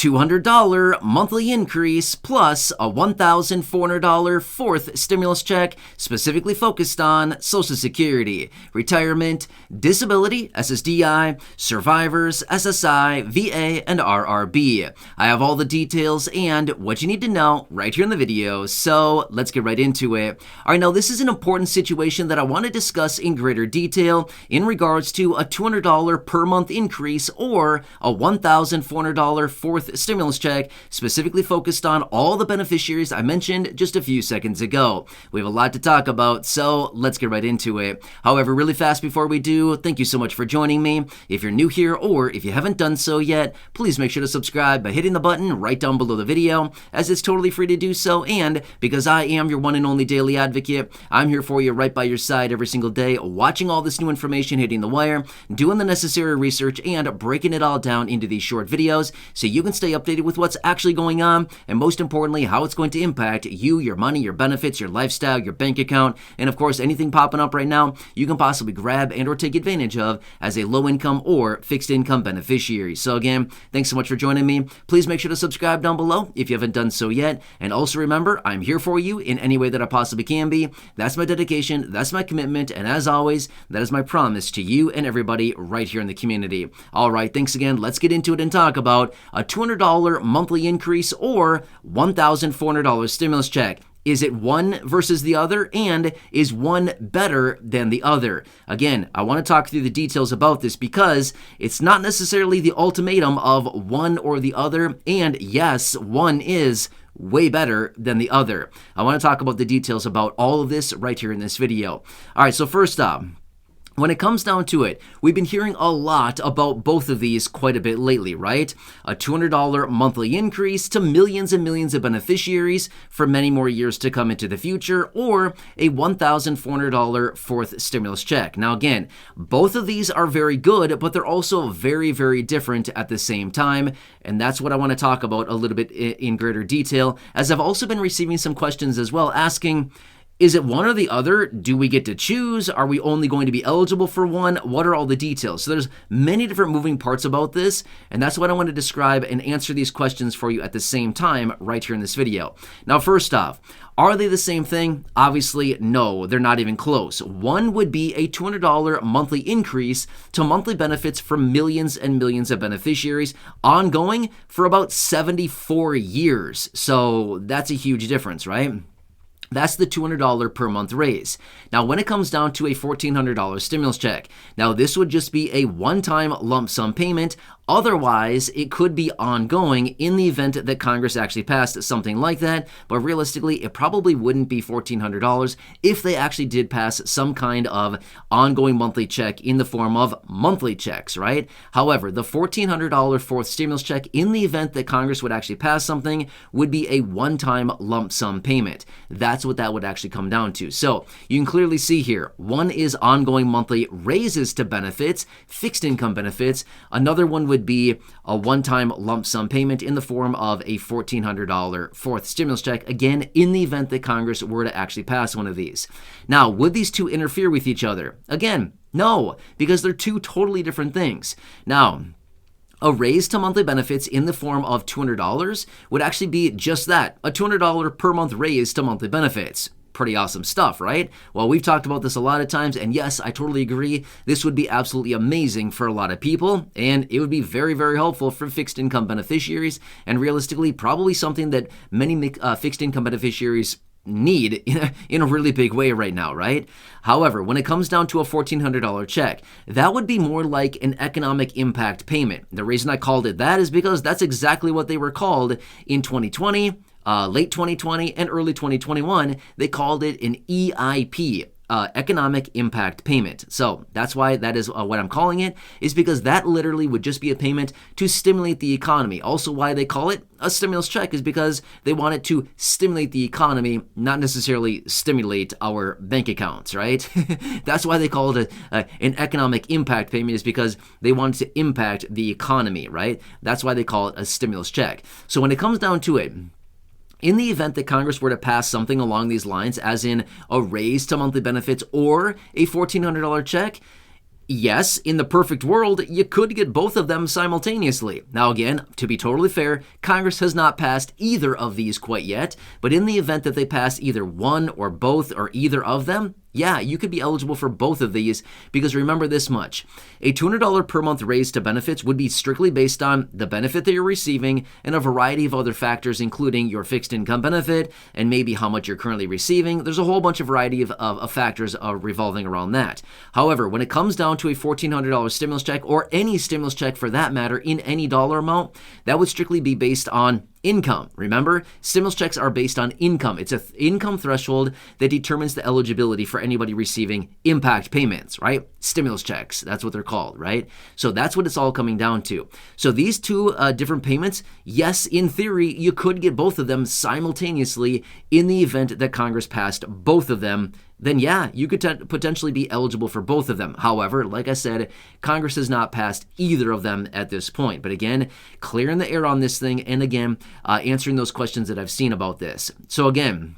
$200 monthly increase plus a $1,400 fourth stimulus check specifically focused on Social Security, retirement, disability, SSDI, survivors, SSI, VA, and RRB. I have all the details and what you need to know right here in the video, so let's get right into it. All right, now this is an important situation that I want to discuss in greater detail in regards to a $200 per month increase or a $1,400 fourth stimulus check specifically focused on all the beneficiaries I mentioned just a few seconds ago. We have a lot to talk about, so let's get right into it. However, really fast before we do, thank you so much for joining me. If you're new here or if you haven't done so yet, please make sure to subscribe by hitting the button right down below the video, as it's totally free to do so, and because I am your one and only daily advocate, I'm here for you right by your side every single day, watching all this new information hitting the wire, doing the necessary research, and breaking it all down into these short videos so you can stay updated with what's actually going on, and most importantly, how it's going to impact you, your money, your benefits, your lifestyle, your bank account, and of course, anything popping up right now you can possibly grab and or take advantage of as a low-income or fixed-income beneficiary. So again, thanks so much for joining me. Please make sure to subscribe down below if you haven't done so yet, and also remember, I'm here for you in any way that I possibly can be. That's my dedication, that's my commitment, and as always, that is my promise to you and everybody right here in the community. All right, thanks again. Let's get into it and talk about a $200 monthly increase or $1,400 stimulus check. Is it one versus the other, and is one better than the other? Again, I want to talk through the details about this because it's not necessarily the ultimatum of one or the other, and yes, one is way better than the other. I want to talk about the details about all of this right here in this video. All right, so first up, when it comes down to it, we've been hearing a lot about both of these quite a bit lately, right? A $200 monthly increase to millions and millions of beneficiaries for many more years to come into the future, or a $1,400 fourth stimulus check. Now again, both of these are very good, but they're also very, very different at the same time, and that's what I want to talk about a little bit in greater detail, as I've also been receiving some questions as well asking, is it one or the other? Do we get to choose? Are we only going to be eligible for one? What are all the details? So there's many different moving parts about this, and that's what I want to describe and answer these questions for you at the same time right here in this video. Now, first off, are they the same thing? Obviously, no, they're not even close. One would be a $200 monthly increase to monthly benefits for millions and millions of beneficiaries, ongoing for about 74 years. So that's a huge difference, right? That's the $200 per month raise. Now, when it comes down to a $1,400 stimulus check, now this would just be a one-time lump sum payment. Otherwise, it could be ongoing in the event that Congress actually passed something like that, but realistically, it probably wouldn't be $1,400 if they actually did pass some kind of ongoing monthly check in the form of monthly checks, right? However, the $1,400 fourth stimulus check in the event that Congress would actually pass something would be a one-time lump sum payment. That's what that would actually come down to. So you can clearly see here, one is ongoing monthly raises to benefits, fixed income benefits. Another one would be a one-time lump sum payment in the form of a $1,400 fourth stimulus check, again, in the event that Congress were to actually pass one of these. Now, would these two interfere with each other? Again, no, because they're two totally different things. Now, a raise to monthly benefits in the form of $200 would actually be just that, a $200 per month raise to monthly benefits. Pretty awesome stuff, right? Well, we've talked about this a lot of times, and yes, I totally agree. This would be absolutely amazing for a lot of people, and it would be very, very helpful for fixed income beneficiaries, and realistically, probably something that many fixed income beneficiaries need in a really big way right now, right? However, when it comes down to a $1,400 check, that would be more like an economic impact payment. The reason I called it that is because that's exactly what they were called in 2020, late 2020, and early 2021. They called it an EIP, economic impact payment. So that's why that is what I'm calling it, is because that literally would just be a payment to stimulate the economy. Also, why they call it a stimulus check is because they want it to stimulate the economy, not necessarily stimulate our bank accounts, right? That's why they call it an economic impact payment, is because they want to impact the economy, right? That's why they call it a stimulus check. So when it comes down to it, in the event that Congress were to pass something along these lines, as in a raise to monthly benefits or a $1,400 check, Yes, in the perfect world, you could get both of them simultaneously. Now again, to be totally fair, Congress has not passed either of these quite yet, but in the event that they pass either one or both or either of them, yeah, you could be eligible for both of these, because remember this much. A $200 per month raise to benefits would be strictly based on the benefit that you're receiving and a variety of other factors, including your fixed income benefit and maybe how much you're currently receiving. There's a whole bunch of variety of factors revolving around that. However, when it comes down to a $1,400 stimulus check, or any stimulus check for that matter, in any dollar amount, that would strictly be based on income. Remember, stimulus checks are based on income. It's an income threshold that determines the eligibility for anybody receiving impact payments, right? Stimulus checks, that's what they're called, right? So that's what it's all coming down to. So these two different payments, yes, in theory, you could get both of them simultaneously in the event that Congress passed both of them. Then yeah, you could potentially be eligible for both of them. However, like I said, Congress has not passed either of them at this point. But again, clearing the air on this thing, and again, answering those questions that I've seen about this. So again,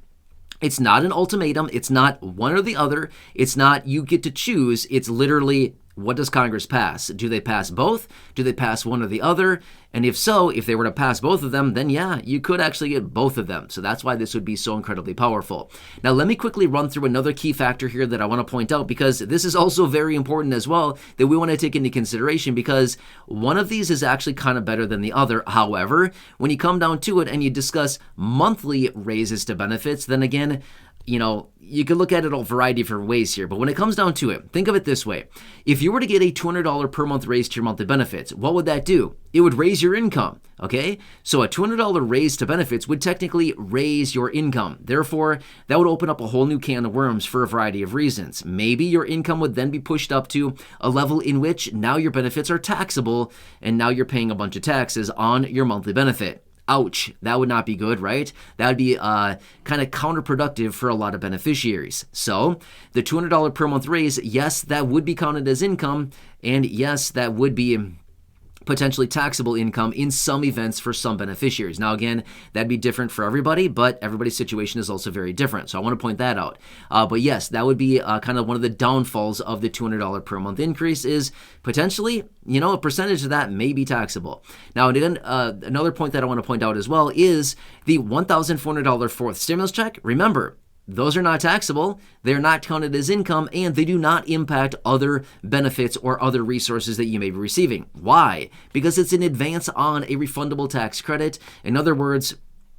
it's not an ultimatum. It's not one or the other. It's not you get to choose. It's literally, what does Congress pass? Do they pass both? Do they pass one or the other? And if so, if they were to pass both of them, then yeah, you could actually get both of them. So that's why this would be so incredibly powerful. Now, let me quickly run through another key factor here that I want to point out, because this is also very important as well, that we want to take into consideration, because one of these is actually kind of better than the other. However, when you come down to it and you discuss monthly raises to benefits, then again, you know, you could look at it a variety of different ways here. But when it comes down to it, think of it this way. If you were to get a $200 per month raise to your monthly benefits, what would that do? It would raise your income, okay? So a $200 raise to benefits would technically raise your income. Therefore, that would open up a whole new can of worms for a variety of reasons. Maybe your income would then be pushed up to a level in which now your benefits are taxable, and now you're paying a bunch of taxes on your monthly benefit. Ouch, that would not be good, right? That would be kind of counterproductive for a lot of beneficiaries. So the $200 per month raise, yes, that would be counted as income, and yes, that would be potentially taxable income in some events for some beneficiaries. Now again, that'd be different for everybody, but everybody's situation is also very different. So I want to point that out. But yes, that would be kind of one of the downfalls of the $200 per month increase, is potentially, you know, a percentage of that may be taxable. Now, again, another point that I want to point out as well is the $1,400 fourth stimulus check. Remember, those are not taxable, they're not counted as income, and they do not impact other benefits or other resources that you may be receiving. Why? Because it's an advance on a refundable tax credit. In other words,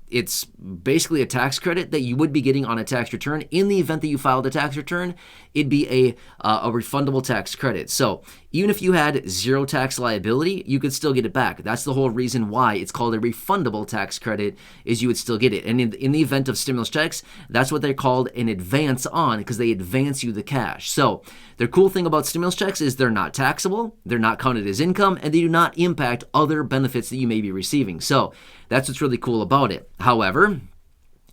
it's basically a tax credit that you would be getting on a tax return. In the event that you filed a tax return, it'd be a refundable tax credit. So even if you had zero tax liability, you could still get it back. That's the whole reason why it's called a refundable tax credit, is you would still get it. And in the event of stimulus checks, that's what they're called an advance on, because they advance you the cash. So the cool thing about stimulus checks is they're not taxable, they're not counted as income, and they do not impact other benefits that you may be receiving. So that's what's really cool about it. However,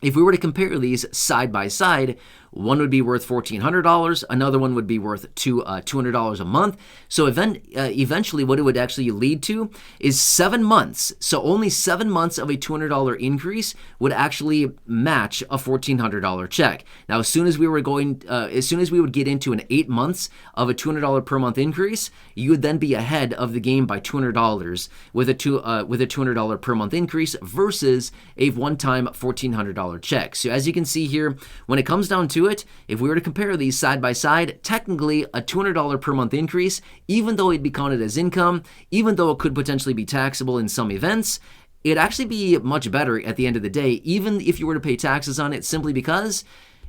if we were to compare these side by side, one would be worth $1,400, another one would be worth $200 a month. So eventually what it would actually lead to is 7 months. So only 7 months of a $200 increase would actually match a $1,400 check. Now, as soon as we would get into an 8 months of a $200 per month increase, you would then be ahead of the game by $200 with a $200 per month increase versus a one-time $1,400 check. So as you can see here, when it comes down to it, if we were to compare these side by side, technically a $200 per month increase, even though it'd be counted as income, even though it could potentially be taxable in some events, it'd actually be much better at the end of the day, even if you were to pay taxes on it, simply because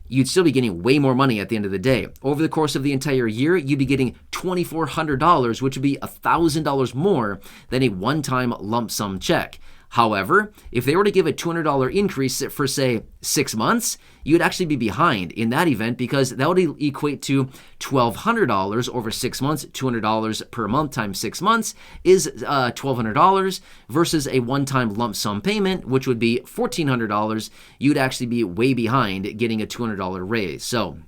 you'd still be getting way more money at the end of the day. Over the course of the entire year, you'd be getting $2,400, which would be $1,000 more than a one-time lump sum check. However, if they were to give a $200 increase for, say, 6 months, you'd actually be behind in that event, because that would equate to $1,200 over 6 months. $200 per month times 6 months is $1,200 versus a one-time lump sum payment, which would be $1,400. You'd actually be way behind getting a $200 raise. So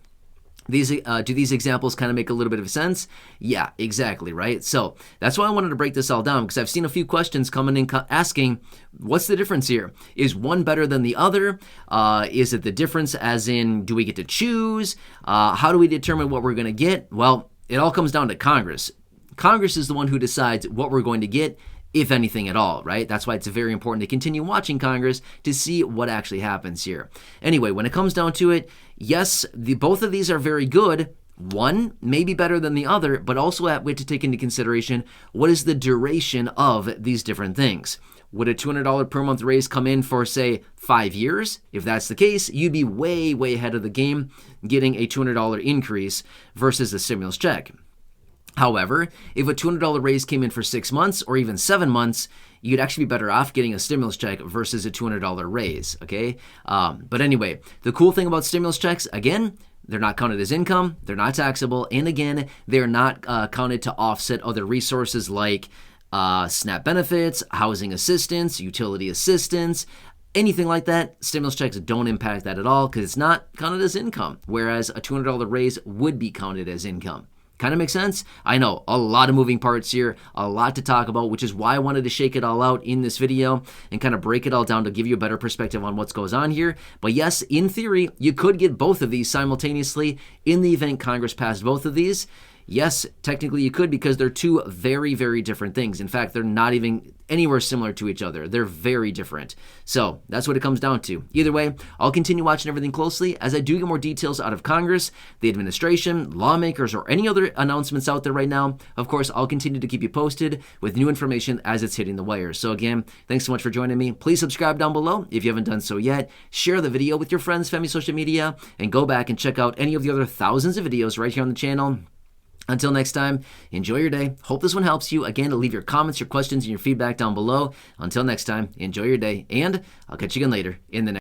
do these examples kind of make a little bit of sense? Yeah, exactly, right? So that's why I wanted to break this all down, because I've seen a few questions coming in asking, what's the difference here? Is one better than the other? Is it the difference as in, do we get to choose? How do we determine what we're going to get? Well, it all comes down to Congress. Congress is the one who decides what we're going to get, if anything at all, right? That's why it's very important to continue watching Congress to see what actually happens here. Anyway, when it comes down to it, yes, both of these are very good. One may be better than the other, but also we have to take into consideration what is the duration of these different things. Would a $200 per month raise come in for, say, 5 years? If that's the case, you'd be way, way ahead of the game getting a $200 increase versus a stimulus check. However, if a $200 raise came in for 6 months or even 7 months, you'd actually be better off getting a stimulus check versus a $200 raise, okay? But anyway, the cool thing about stimulus checks, again, they're not counted as income, they're not taxable, and again, they're not counted to offset other resources like SNAP benefits, housing assistance, utility assistance, anything like that. Stimulus checks don't impact that at all because it's not counted as income, whereas a $200 raise would be counted as income. Kind of makes sense? I know, a lot of moving parts here, a lot to talk about, which is why I wanted to shake it all out in this video and kind of break it all down to give you a better perspective on what's goes on here. But yes, in theory, you could get both of these simultaneously in the event Congress passed both of these. Yes, technically you could because they're two very, very different things. In fact, they're not even anywhere similar to each other. They're very different. So that's what it comes down to. Either way, I'll continue watching everything closely as I do get more details out of Congress, the administration, lawmakers, or any other announcements out there right now. Of course, I'll continue to keep you posted with new information as it's hitting the wires. So again, thanks so much for joining me. Please subscribe down below if you haven't done so yet. Share the video with your friends, family, social media, and go back and check out any of the other thousands of videos right here on the channel. Until next time, enjoy your day. Hope this one helps you. Again, leave your comments, your questions, and your feedback down below. Until next time, enjoy your day, and I'll catch you again later in the next